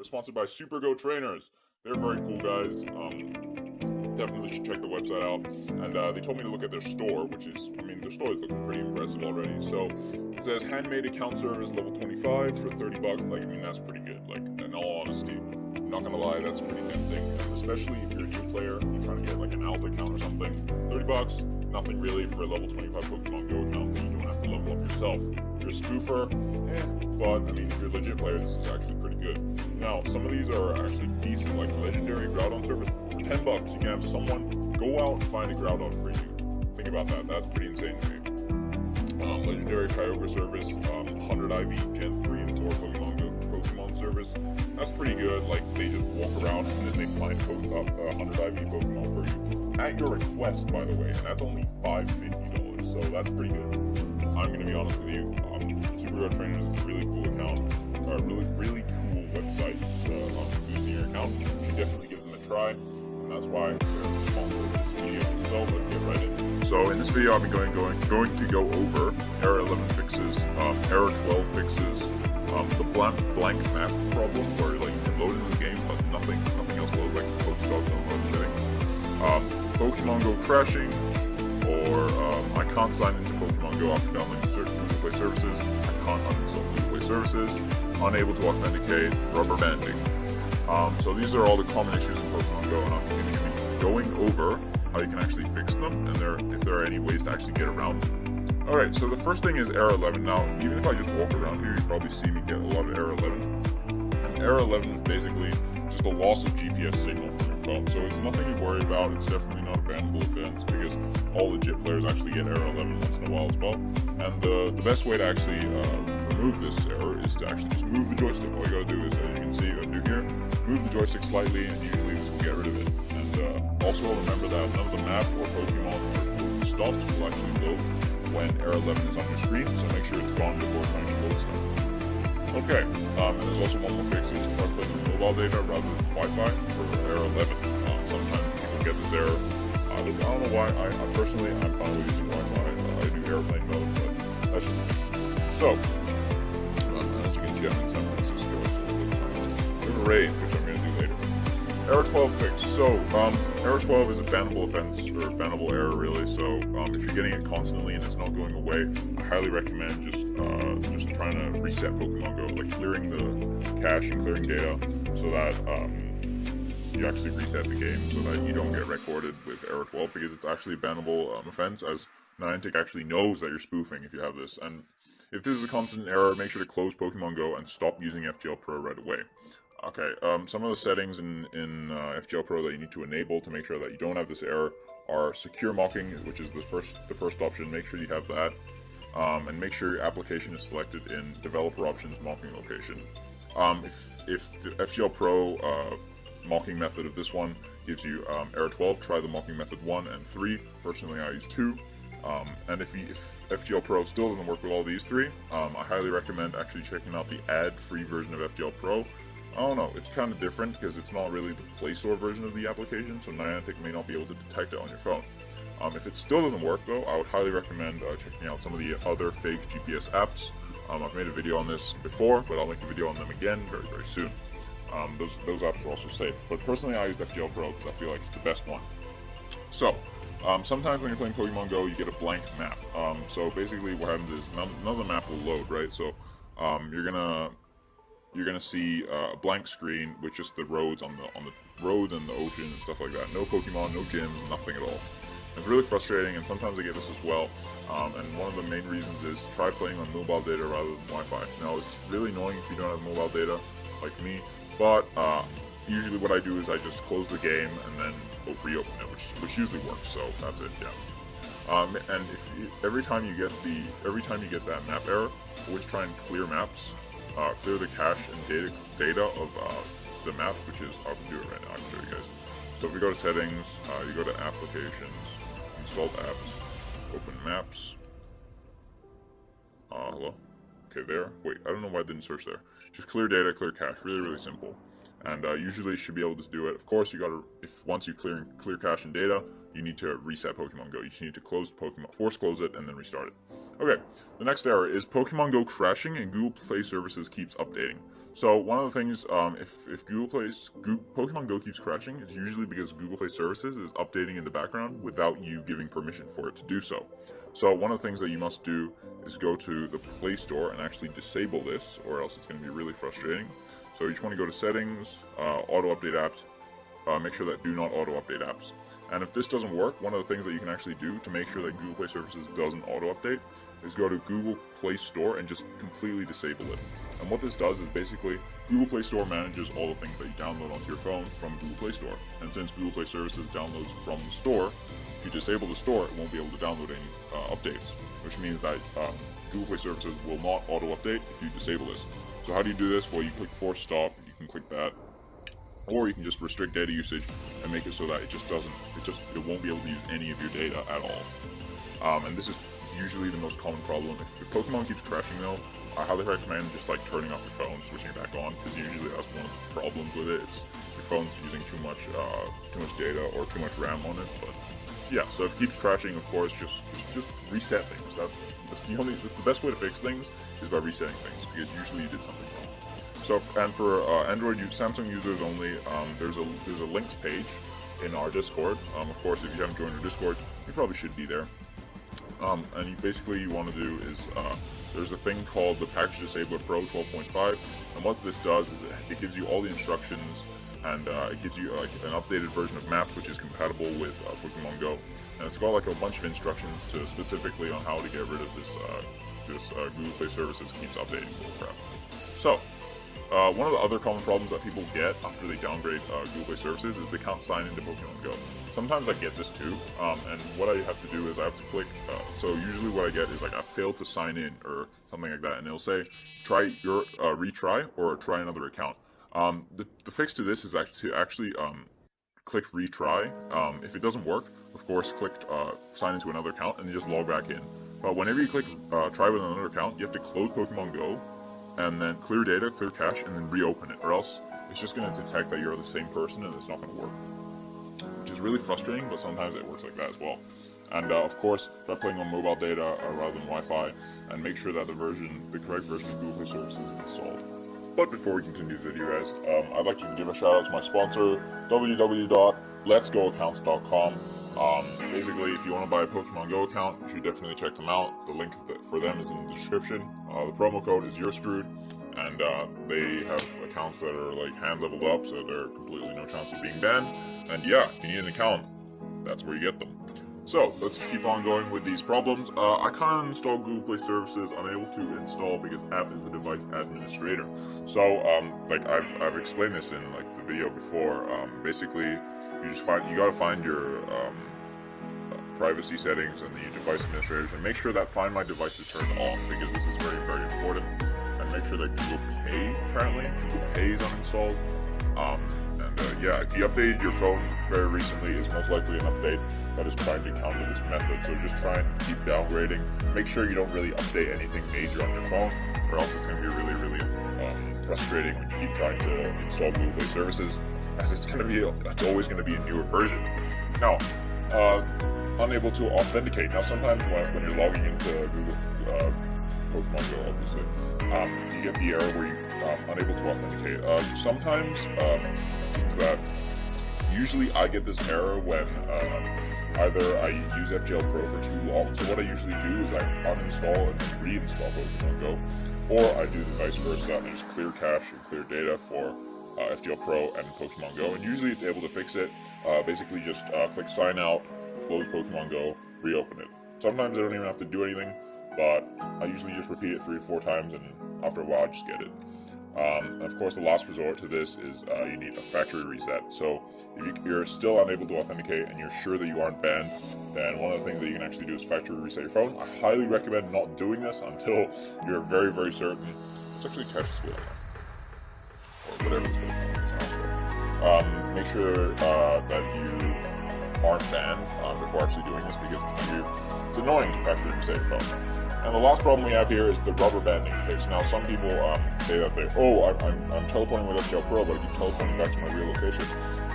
sponsored by SuperGo Trainers. They're very cool guys. Definitely should check the website out. And they told me to look at their store, which is, I mean, their store is looking pretty impressive already. So it says handmade account service level 25 for 30 bucks. Like, I mean, that's pretty good. Like, in all honesty, I'm not gonna lie, that's pretty tempting. And especially if you're a new player, you're trying to get like an alt account or something. 30 bucks, nothing really for a level 25 Pokemon Go account. You don't have to level up yourself. If you're a spoofer, but I mean, if you're a legit player, this is actually pretty good. Now, some of these are actually decent, like legendary Groudon service. For 10 bucks, you can have someone go out and find a Groudon for you. Think about that. That's pretty insane to me. Legendary Kyogre service, 100 IV Gen 3 and 4 Pokemon service. That's pretty good. Like, they just walk around and then they find 100 IV Pokemon for you at your request, by the way. And that's only $550, so that's pretty good. I'm gonna be honest with you. SuperGo Trainers is a really cool account, or a really cool website to boosting your account. You should definitely give them a try, and that's why they're the sponsor of this video. So let's get right in. So in this video, I'll be going to go over error 11 fixes, error 12 fixes, the blank map problem, where like you can load into the game but nothing else loads, like code stops don't load anything. Pokemongo crashing, or I can't sign into Pokemon Go after downloading certain Google Play services. I can't uninstall Google Play services. Unable to authenticate. Rubber banding. So these are all the common issues in Pokemon Go, and I'm going to be going over how you can actually fix them, and if there are any ways to actually get around them. Alright, so the first thing is error 11. Now, even if I just walk around here, you probably see me get a lot of error 11. And error 11 is basically just a loss of GPS signal from your phone. So it's nothing to worry about. It's definitely not a bannable offense, because all legit players actually get error 11 once in a while as well. And the best way to actually remove this error is to actually just move the joystick. All you gotta do is, as you can see, I do here, move the joystick slightly, and usually this will get rid of it. And also remember that none of the map or Pokemon or stops will actually load when error 11 is on your screen, so make sure it's gone before trying to load stuff. Okay, and there's also one more fix, is try playing with mobile data rather than Wi-Fi for error 11. Sometimes people get this error. I don't know why. I personally, I'm fine with using Wi-Fi. I do airplane mode, but that's just... So, as you can see, I'm in San Francisco, so we have a raid, which I'm going to do later. Error 12 fix. So, error 12 is a bannable offense, or bannable error, really. So, if you're getting it constantly and it's not going away, I highly recommend just trying to reset Pokemongo, like clearing the cache and clearing data, so that you actually reset the game, so that you don't get recorded with error 12, because it's actually a bannable offense, as Niantic actually knows that you're spoofing if you have this. And if this is a constant error, make sure to close Pokemon Go and stop using FGL Pro right away. Okay, some of the settings in FGL Pro that you need to enable to make sure that you don't have this error are secure mocking, which is the first option. Make sure you have that, and make sure your application is selected in developer options mocking location. If the FGL Pro mocking method of this one gives you error 12, try the mocking method 1 and 3. Personally, I use 2. And if FGL Pro still doesn't work with all these 3, I highly recommend actually checking out the ad-free version of FGL Pro. I don't know, it's kind of different because it's not really the Play Store version of the application, so Niantic may not be able to detect it on your phone. If it still doesn't work though, I would highly recommend checking out some of the other fake GPS apps. I've made a video on this before, but I'll make a video on them again very, very soon. Those apps are also safe, but personally I use FGL Pro because I feel like it's the best one. So, sometimes when you're playing Pokemon Go, you get a blank map. So basically what happens is none of the map will load, right? So you're gonna see a blank screen with just the roads on the roads and the ocean and stuff like that. No Pokemon, no gyms, nothing at all. It's really frustrating, and sometimes I get this as well. And one of the main reasons is try playing on mobile data rather than Wi-Fi. Now, it's really annoying if you don't have mobile data, like me, but usually what I do is I just close the game and then reopen it, which usually works. So that's it, yeah. And every time you get that map error, always try and clear maps. Clear the cache and data of the maps, which is, I'll do it right now, I can show you guys. So if you go to settings, you go to applications, installed apps, open maps, hello, okay there, wait, I don't know why I didn't search there. Just clear data, clear cache, really, really simple. and usually you should be able to do it. Of course, you gotta, once you clear cache and data, you need to reset Pokemon Go. You just need to force close it, and then restart it. Okay, the next error is Pokemon Go crashing and Google Play Services keeps updating. So one of the things, if Pokemon Go keeps crashing, it's usually because Google Play Services is updating in the background without you giving permission for it to do so. So one of the things that you must do is go to the Play Store and actually disable this, or else it's going to be really frustrating. So you just want to go to Settings, Auto Update Apps, make sure that Do Not Auto Update Apps. And if this doesn't work, one of the things that you can actually do to make sure that Google Play Services doesn't auto-update is go to Google Play Store and just completely disable it. And what this does is basically, Google Play Store manages all the things that you download onto your phone from Google Play Store. And since Google Play Services downloads from the store, if you disable the store, it won't be able to download any updates, which means that Google Play Services will not auto-update if you disable this. So how do you do this? Well, you click Force Stop, you can click that, or you can just restrict data usage and make it so that it won't be able to use any of your data at all. And this is usually the most common problem. If Pokemon keeps crashing though, I highly recommend just like turning off your phone, switching it back on, because usually that's one of the problems with it. It's your phone's using too much data or too much RAM on it. But yeah, so if it keeps crashing, of course, just reset things. That's the best way to fix things is by resetting things, because usually you did something wrong. So, and for Android, Samsung users only, there's a linked page in our Discord. Of course, if you haven't joined our Discord, you probably should be there. And basically, you want to do is there's a thing called the Package Disabler Pro 12.5, and what this does is it gives you all the instructions, and it gives you like an updated version of Maps, which is compatible with Pokemon Go, and it's got like a bunch of instructions to specifically on how to get rid of this Google Play Services keeps updating bullcrap. So. One of the other common problems that people get after they downgrade Google Play Services is they can't sign into Pokemon Go. Sometimes I get this too, and what I have to do is I have to click, so usually what I get is like I failed to sign in or something like that, and it'll say try your retry or try another account. The fix to this is actually click retry. If it doesn't work, of course, click sign into another account and then just log back in. But whenever you click try with another account, you have to close Pokemon Go and then clear data, clear cache, and then reopen it, or else it's just going to detect that you're the same person and it's not going to work. Which is really frustrating, but sometimes it works like that as well. And of course, try playing on mobile data rather than Wi-Fi, and make sure that the correct version of Google Play Services is installed. But before we continue the video, guys, I'd like to give a shout out to my sponsor, www.letsgoaccounts.com. Basically, if you want to buy a Pokemon Go account, you should definitely check them out. The link for them is in the description. The promo code is You're Screwed, and they have accounts that are like hand leveled up, so they're completely no chance of being banned. And yeah, if you need an account, that's where you get them. So let's keep on going with these problems. I can't install Google Play Services. unable to install because app is a device administrator. So like I've explained this in like the video before. Basically, you gotta find your privacy settings and the device administrators, and make sure that Find My Device is turned off, because this is very, very important. And make sure that Google Pay, apparently Google Pay is uninstalled. Yeah, if you updated your phone very recently, it's most likely an update that is trying to counter this method. So just try and keep downgrading. Make sure you don't really update anything major on your phone, or else it's going to be really, really frustrating when you keep trying to install Google Play Services, as it's always going to be a newer version. Now, unable to authenticate. Now, sometimes when you're logging into Google Pokemon Go, obviously, you get the error where you're unable to authenticate. Sometimes it seems that usually I get this error when either I use FGL Pro for too long. So what I usually do is I uninstall and then reinstall Pokemon Go, or I do the vice versa and just clear cache and clear data for FGL Pro and Pokemon Go, and usually it's able to fix it. Basically just click sign out, close Pokemon Go, reopen it. Sometimes I don't even have to do anything, but I usually just repeat it 3 or 4 times, and after a while I just get it. Of course, the last resort to this is you need a factory reset. So if you're still unable to authenticate and you're sure that you aren't banned, then one of the things that you can actually do is factory reset your phone. I highly recommend not doing this until you're very, very certain. It's actually Tetris wheel, or whatever it's called. Make sure that you aren't banned before actually doing this, because it's annoying to factory reset your phone. And the last problem we have here is the rubber banding fix. Now, some people say that I'm teleporting with FGL Pro, but I keep teleporting back to my real location.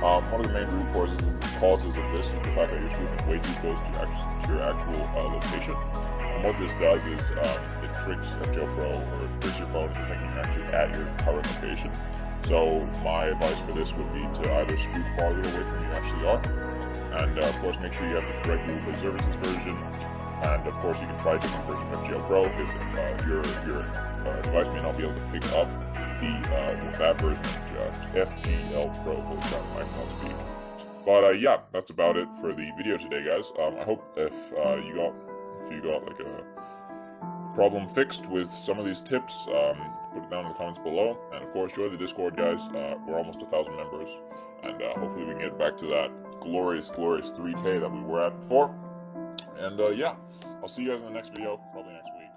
One of the main root causes of this is the fact that you're spoofing way too close to your actual location. And what this does is it tricks FGL Pro, or it tricks your phone into thinking you're actually at your current location. So my advice for this would be to either spoof farther away from you actually are, and of course make sure you have the correct Google Play Services version. And of course, you can try a different version of FGL Pro, because your device may not be able to pick up that version of FGL Pro. Holy crap, I cannot speak. But yeah, that's about it for the video today, guys. I hope if you got like a problem fixed with some of these tips, put it down in the comments below. And of course, join the Discord, guys. We're almost 1,000 members, and hopefully we can get back to that glorious 3K that we were at before. And yeah, I'll see you guys in the next video, probably next week.